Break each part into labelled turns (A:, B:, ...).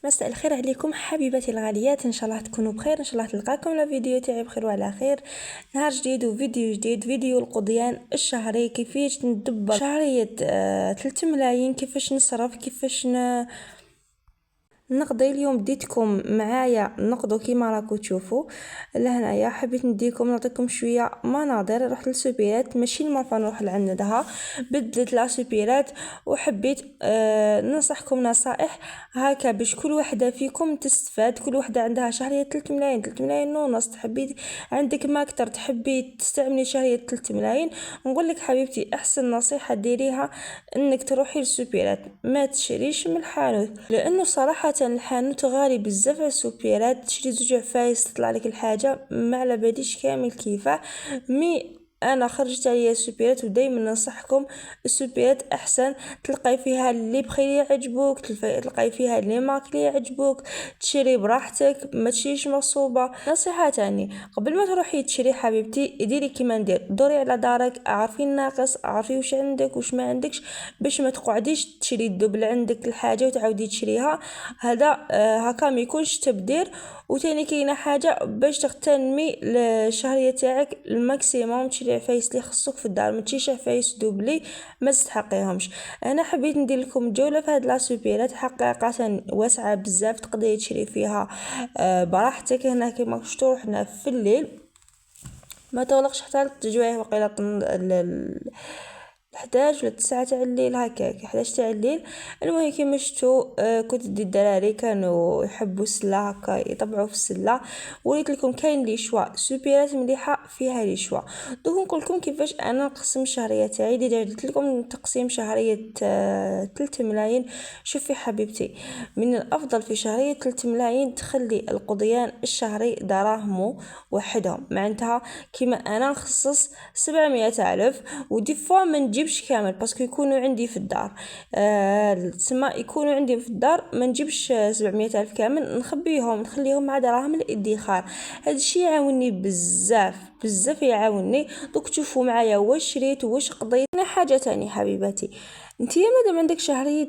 A: مساء الخير عليكم حبيباتي الغاليات، ان شاء الله تكونوا بخير، ان شاء الله تلقاكم لا فيديو تاعي بخير وعلى خير. نهار جديد وفيديو جديد، فيديو القضيان الشهري، كيفاش ندبر شهرية 3 ملايين، كيفاش نصرف، كيفاش نقضي. اليوم بديتكم معايا نقضوا كيما راكم تشوفوا لهنايا. حبيت نديكم نعطيكم شويه مناظر. رحت للسوبيرات، ماشي المرفا نروح لعندها، بدلت لا سوبيرات، وحبيت ننصحكم نصائح هكا باش كل وحده فيكم تستفاد. كل وحده عندها شهريه 3 ملايين، 3 ملايين ونص، تحبي عندك ما اكثر تحبي تستعملي شهريه 3 ملايين. نقول لك حبيبتي احسن نصيحه ديريها انك تروحي للسوبيرات، ما تشريش من الحانوت، لانه صراحه الحانوت غالي بزاف على السوبيرات. تشري زوج عفايس تطلع لك الحاجه ما على باليش كامل كيفاه. انا خرجت عليا السوبيرات، ودائما ننصحكم السوبيرات احسن. تلقاي فيها اللي بخير يعجبوك، تلقاي فيها اللي مارك يعجبوك، تشري براحتك ما تشريش مصوبه. نصيحه تاني، قبل ما تروحي تشري حبيبتي ديري كيما ندير، دوري على دارك، اعرفي الناقص، اعرفي واش عندك واش ما عندكش، باش ما تقعديش تشري الدبل عندك الحاجه وتعاودي تشريها. هذا هكا ما يكونش تبدير. وتاني كاينه حاجه باش تغتنمي الشهريه تاعك الماكسيموم، تشري عفايس اللي خصك في الدار، ما تشريش عفايس دوبلي ما تستحقيهمش. انا حبيت ندير لكم جوله في هاد لا سوبيرات، حقيقه واسعه بزاف، تقدري تشري فيها براحتك. هنا كما شفتوا رحنا في الليل، ما تغلقش حتى تجوعي وقيله 11 ولا 9 تاع الليل، هكاك 11 تاع الليل. المهم كيما شفتوا كنت دي الدراري كانوا يحبوا السله هكا يطبعوا في السله. وريت لكم كاين لي شوا سوبيرات مليحه فيها لي شوا. دوك نقول لكم كيفاش انا نقسم الشهريه تاعي. اللي درت لكم تقسيم شهريه 3 ملايين. شوفي حبيبتي، من الافضل في شهريه 3 ملايين تخلي القضيان الشهري دراهمو وحدهم، معناتها كيما انا نخصص 700 الف، ودي فوا ما نجيبش كامل باسكو يكونوا عندي في الدار. تسمى يكونوا عندي في الدار، ما نجيبش 700 الف كامل، نخبيهم نخليهم مع دراهم الادخار. هذا الشيء يعاونني بزاف بزاف، يعاونني. دوك تشوفوا معايا واش شريت واش قضيت. حاجه تاني حبيباتي، نتيا مادام عندك شهريه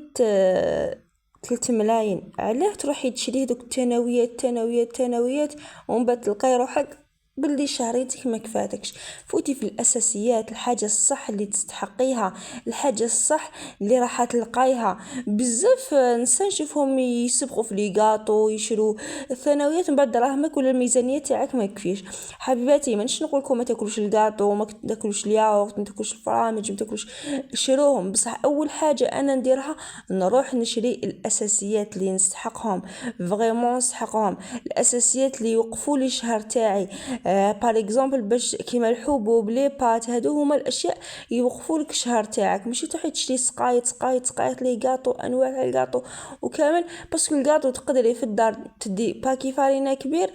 A: 3 ملايين، علاه تروحي تشري دوك الثانويات ومن بعد تلقاي روحك بلي شهريتك ما كفاتكش. فوتي في الاساسيات، الحاجه الصح اللي تستحقيها، الحاجه الصح اللي راح تلقايها. بزاف نسان نشوفهم يسبقوا في لي غاطو، يشروا الثانويات من بعد دراهمك ولا الميزانيه تاعك ما يكفيش. حبيباتي مانيش نقول لكم ما تاكلوش الغاطو، ما تاكلوش الياغورت، ما تاكلوش الفرامج، ما تاكلوش، شروهم. بصح اول حاجه انا نديرها نروح نشري الاساسيات اللي نستحقهم، فريمون نستحقهم، الاساسيات اللي يوقفوا لي الشهر تاعي. بار اكزامبل باش كيما الحبوب لي بات، هادو هما الاشياء يوقفوا لك الشهر تاعك. ماشي تروحي تشري سقايط لي غاطو، انواع تاع الغاطو وكامل، باسكو الغاطو تقدري في الدار تدي باكي فارينه كبير،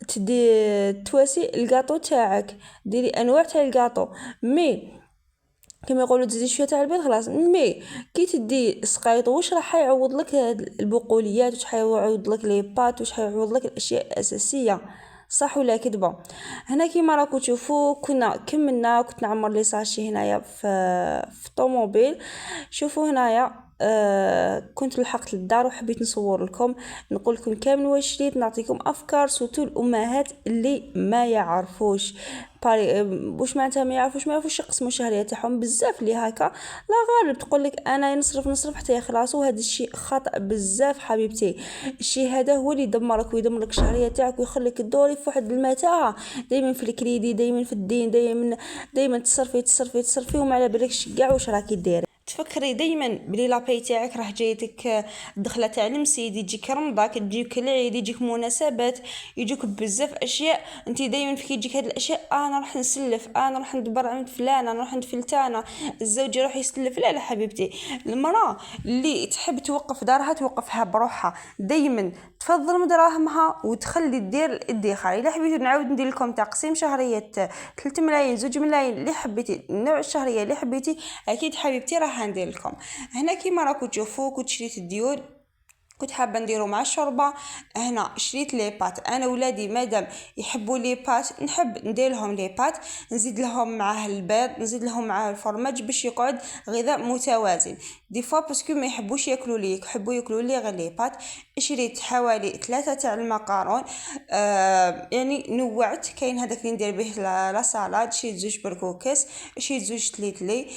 A: تدي تواسي الغاطو تاعك، ديري انواع تاع الغاطو. مي كما يقولوا تزيدي شويه تاع البيض خلاص. مي كي تدي سقايط واش راح يعوض لك البقوليات، واش حيعوض لك لي بات، واش حيعوض لك الاشياء الاساسيه، صح ولا كذبه؟ هنا كيما راكم تشوفوا كنا كملنا، كنت نعمر لي ساشي هنايا في الطوموبيل. شوفوا هنايا كنت لحقت للدار وحبيت نصور لكم، نقول لكم كامل واش شريت، نعطيكم افكار سوتو الامهات اللي ما يعرفوش واش معناتها ما يعرفوش يقسموا الشهريه تاعهم. بزاف اللي هكا لا غالب تقول لك انا نصرف حتى يخلص، وهذا الشيء خطا بزاف حبيبتي. الشيء هذا هو اللي يدمرك ويدمر لك الشهريه تاعك ويخليك تدوري في واحد المتاهه، دائما في الكريدي، دائما في الدين، دائما تصرفي وما على بالكش كاع واش راكي ديري. تفكري دائما بلي لاباي تاعك راه جايتك الدخله تاع المسيد، يجيك رمضان، يجيك العيد، يجيك مناسبات، يجيك بزاف اشياء. انت دائما في يجيك هاد الاشياء، انا راح نسلف، انا راح ندبر عند فلان، انا راح عند فلتانه، الزوج يروح يسلف. لا حبيبتي، المراه اللي تحب توقف دارها توقفها بروحها، دائما تفضل من دراهمها وتخلي دير الادخار. الا حبيتو نعاود ندير لكم تقسيم شهريه 3 ملايين 2 ملايين اللي حبيتي، النوع الشهريه اللي حبيتي، اكيد حبيبتي راح ندير لكم. هنا كيما راكم تشوفوا كنت شريت الديود، كنت حابه نديرو مع الشوربه. هنا شريت لي بات، انا ولادي مادام يحبوا لي بات نحب ندير لهم لي بات، نزيد لهم معاه البيض، نزيد لهم معاه الفرماج باش يقعد غذاء متوازن. دي فوا باسكو ما يحبوش ياكلوا لي، يحبوا ياكلوا لي غير لي بات. شريت حوالي 3 تاع المقارون، يعني نوعت، كاين هذاك اللي ندير به لا سالاد، شريت 2 بركوكس، شريت 2 تليتلي،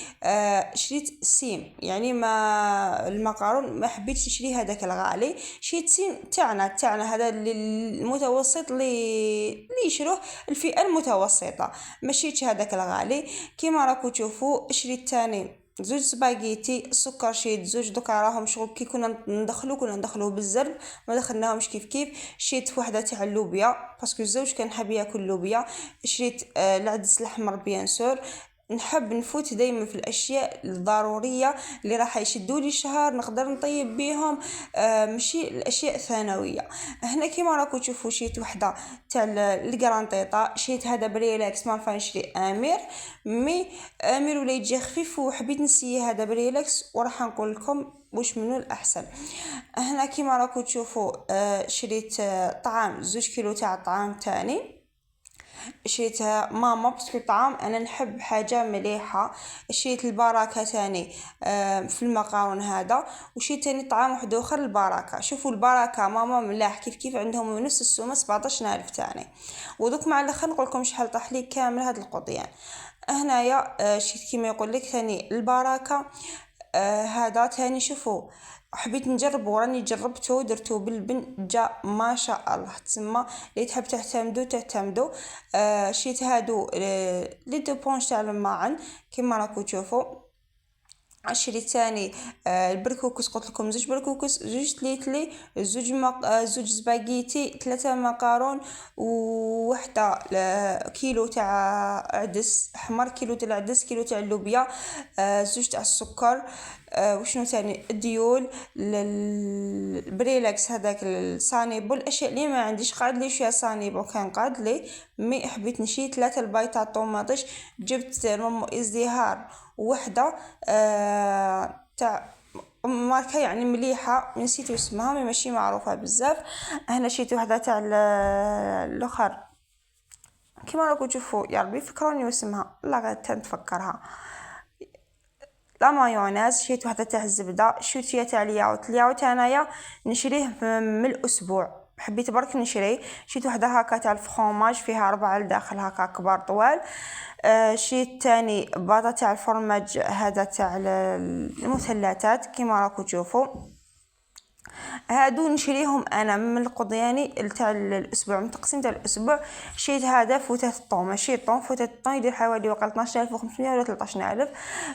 A: شريت سيم، يعني ما المقارون ما حبيتش نشري هذاك الغالي، شريت سيم تاعنا هذا المتوسط اللي يشروه الفئة المتوسطة، ماشيتش هذاك الغالي. كيما راكو تشوفوا شريت تاني 2 سباغيتي، السكر شريت 2، دوكا راهم شغل كي كنا ندخلوه بالزرب، ما دخلناهمش كيف. شريت وحده تاع اللوبيا باسكو الزوج كان حاب ياكل اللوبيا. شريت العدس الاحمر بيان سور. نحب نفوت دايما في الاشياء الضروريه اللي راح يشدوا لي شهر نقدر نطيب بيهم، ماشي الاشياء الثانويه. هنا كيما راكو تشوفوا شريت وحده تاع الكرانطيطه، شريت هذا بريلاكس، ما نفع نشري امير ولا يجي خفيف، وحبيت نسيي هذا بريلاكس وراح نقول لكم واش منو الاحسن. هنا كيما راكو تشوفوا شريت طعام 2 كيلو تاع الطعام تاني، شريتها ماما باسكو الطعام انا نحب حاجه مليحه. شريت البركه تاني في المقارن هذا، وشريت تاني طعام واحد اخر البركه. شوفوا البركه ماما ملاح كيف عندهم من نص السومه 17000 تاني. ودوك مع الاخر نقول لكم شحال طاح لي كامل هذا القضيان. هنايا شريت كيما يقول لك ثاني البركه، هذا تاني. شوفوا حبيت نجرب وراني جربته درته بالبن، جا ما شاء الله تسمى. اللي تحب تعتمدوا. شريت هادو لي دو بونش تاع الماعن كيما راكو تشوفوا. شريت تاني البركوكس، قلت لكم 2 بركوكس، 2 تليتلي، 2 سباغيتي، 3 مقارون، ووحده كيلو تاع عدس احمر، كيلو تاع العدس، كيلو تاع اللوبيا، 2 تاع السكر، وشنو تاني الديول، البريلاكس هذاك الصانيبو. الاشياء اللي ما عنديش قاعد لي شويه صانيبو كان قاعد لي، مي حبيت نشري 3 البايطه طوماطيش. جبت مامو ازدهار وحده تاع ماركه يعني مليحه، نسيت اسمها مي ماشي معروفه بزاف. هنا شريت وحده تاع الاخر كيما راكو تشوفوا، يا ربي فكروني واسمها، لا غير تنتفكرها. لا مايونيز. شريت وحده تاع الزبده. شريت فيها تاع الياوت انايا نشريه من الاسبوع، حبيت برك نشري. شريت وحده هكا تاع الفرomاج فيها 4 لداخل هكا كبار طوال. شريت تاني باطا تاع الفرماج هذا تاع المثلثات كيما راكو تشوفوا. هادو نشريهم انا من القضياني تاع الاسبوع، من تقسيم تاع الاسبوع. شريت هذا فوتات الطون، ماشي طون، فوتات الطون يدير حوالي وقع 12500 ولا 13000.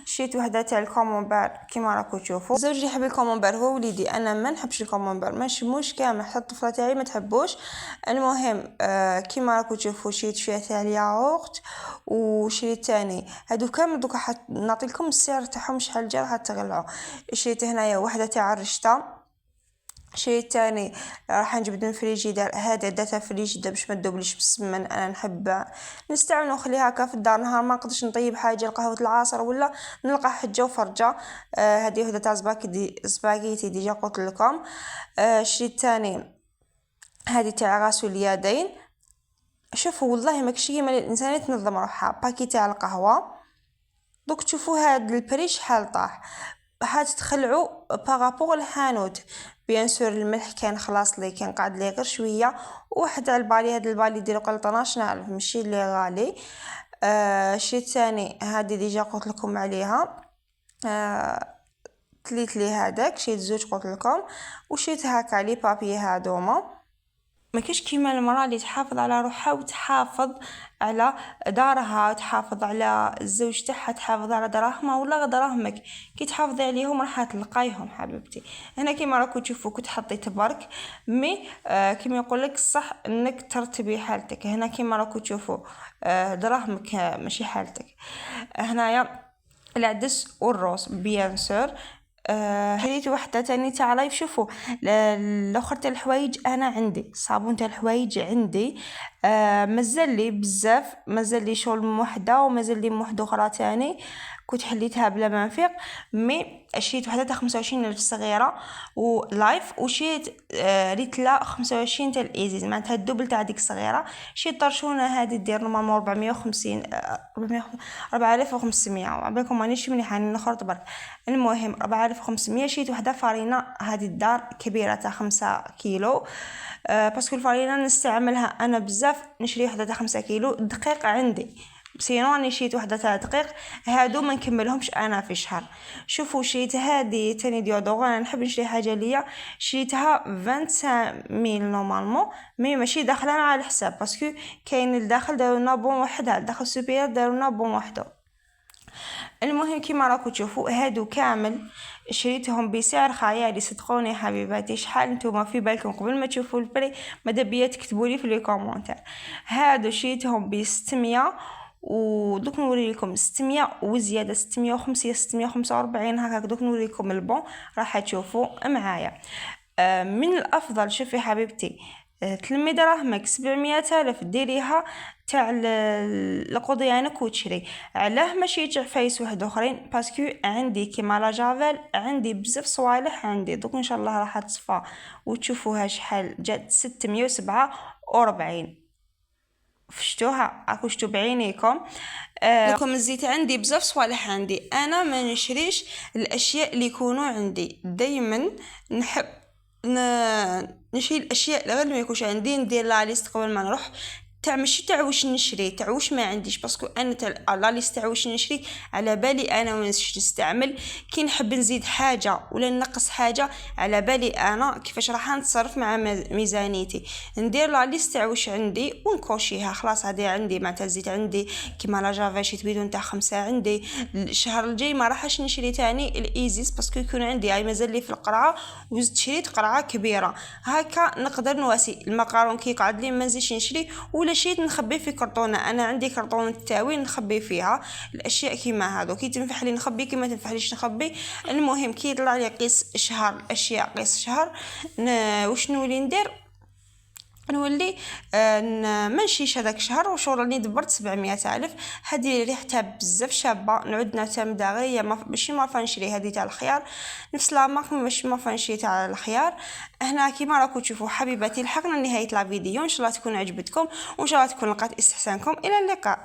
A: شريت وحده تاع الكومونبار كيما راكو تشوفوا. زوجي يحب الكومونبار، هو وليدي، انا ما نحبش الكومونبار، ماشي مش كامل، حتى الطفله تاعي ما تحبوش. المهم كيما راكو تشوفوا شريت فيها تاع الياغورت. وشريت تاني هادو كامل دوكا نعطي لكم السعر تاعهم شحال جا راح تغلعوا. شريت هنايا وحده تاع الرشطه. شريت تاني راح نجبد من فريجيدار، هذا داتا فريجيدار باش ما تذوبليش بالسمن، انا نحب نستعمل ونخليها هكا في الدار نهار ما نقدرش نطيب حاجه قهوه العصر ولا نلقى حجه وفرجه. هذه وحده تاع سباغيتي ديجا قلت لكم. شريت تاني هذه تاع غسول اليدين. شوفوا والله ماكشي كيما الانسان تنظم روحها، باكي تاع القهوه. دوك تشوفوا هاد البري شحال طاح، تخلعوا بارابور الحانوت. بيان سور الملح كان خلاص لي كان قاعد لي غير شويه، واحد على البالي، هاد البالي ديالو قال 12000 ماشي اللي غالي. شريت ثاني هذه ديجا قلت لكم عليها. تليت لي هذاك شريت 2 قلت لكم. وشريت هكا لي بابي هادوما. ما كاش كيما المرأة اللي تحافظ على روحها وتحافظ على دارها، تحافظ على الزوج تاعها، تحافظ على دراهمها ولا دراهمك، كي تحافظي عليهم راح تلقايهم حبيبتي. هنا كيما راكو تشوفوا كنت حطيت برك، مي كيما يقول لك الصح انك ترتبي حالتك. هنا كيما راكو تشوفوا دراهمك ماشي حالتك. هنايا العدس والروز بيان سور. شريت وحده تاني تاع لايف. شوفوا الاخر تاع الحوايج انا عندي صابون تاع الحوايج عندي، مازال لي بزاف، مازال لي شغل وحده ومازال لي وحده اخرى تاني. كنت حليتها بلا ما نفيق، مي شريت وحدة تاع 25,000 صغيرة ولايف، وشريت ريتلا 25 تاع الايزيز، معناتها الدوبل تاع ديك الصغيرة. شريت طرشونة هذه دير نورمالمون 450 4500، عبالكم مانيش مليحة يعني نخرط برك. المهم 4500. شريت وحدة فارينة هذه الدار كبيرة تاع 5 كيلو، باسكو الفارينة نستعملها انا بزاف، نشري وحدة تاع 5 كيلو. الدقيق عندي، سينو راني شريت وحده تاع دقيق، هادو ما نكملهمش انا في شهر. شوفوا شريت هذه تاني ديودورون، انا نحب نشري حاجه ليا، شريتها 25000 نورمالمون، مي ماشي داخله مع الحساب، باسكو كاين الداخل دارونا بون وحده، الداخل سوبير دارونا بون وحده. المهم كيما راكم تشوفوا هادو كامل شريتهم بسعر خيالي، صدقوني حبيباتي. شحال نتوما في بالكم قبل ما تشوفوا البري ماذا بيا تكتبوا لي في لي كومونتير. هادو شريتهم ب 600، ودوك نوري لكم 600 وزياده 650 645 هكاك. دوك نوري لكم البون راح تشوفوا معايا. من الافضل شوفي حبيبتي، تلمي دراهمك 700,000 ديريها تاع القضيانك وتشري. علاه ماشي تاع فايس واحد اخرين؟ باسكو عندي كيما لا جافيل عندي بزاف صوالح عندي. دوك ان شاء الله راح تصفى وتشوفوها شحال جات 647. فشتوها راكو شتو بعينيكم. لكم الزيت عندي بزاف صوالح عندي، انا ما نشريش الاشياء اللي يكونوا عندي، دائما نحب نشري الاشياء غير ما يكونش عندي، ندير لا ليست قبل ما نروح تاع ماشي تاع واش نشري تاع واش ما عنديش، باسكو انا تاع لا ليست تاع واش نشري على بالي انا واش نستعمل. كي نحب نزيد حاجه ولا نقص حاجه على بالي انا كيفاش راح نتصرف مع ميزانيتي، ندير لا ليست تاع واش عندي ونكوشيها خلاص. هذه عندي مع الزيت عندي كيما لا جافا شيت بيدون تاع 5 عندي. الشهر الجاي ما راحش نشري تاني الايزيس باسكو يكون عندي هاي مازال لي في القرعه، وزدت شريت قرعه كبيره هكا نقدر نواسي. المقارون كي قعد لي ما نزيدش نشري، ولا شيء نخبي في كرتونه. انا عندي كرتونه تاوي نخبي فيها الاشياء كيما هادو، كي تنفح لي نخبي، كي ما تنفحليش نخبي. المهم كي يطلع لي قيس شهر الاشياء قيس شهر واش نولي ندير؟ نولي ما نشيش هذاك الشهر وشو راني دبرت 700,000. هذه ريحتها بزاف شابه، نعود نعتمدها غير ماشي ما نشري هذه تاع الخيار، نفس لا مارك ماشي ما نشري تاع الخيار. هنا كيما راكم تشوفوا حبيباتي لحقنا نهايه لا فيديو، ان شاء الله تكون عجبتكم وان شاء الله تكون لقات استحسانكم. الى اللقاء.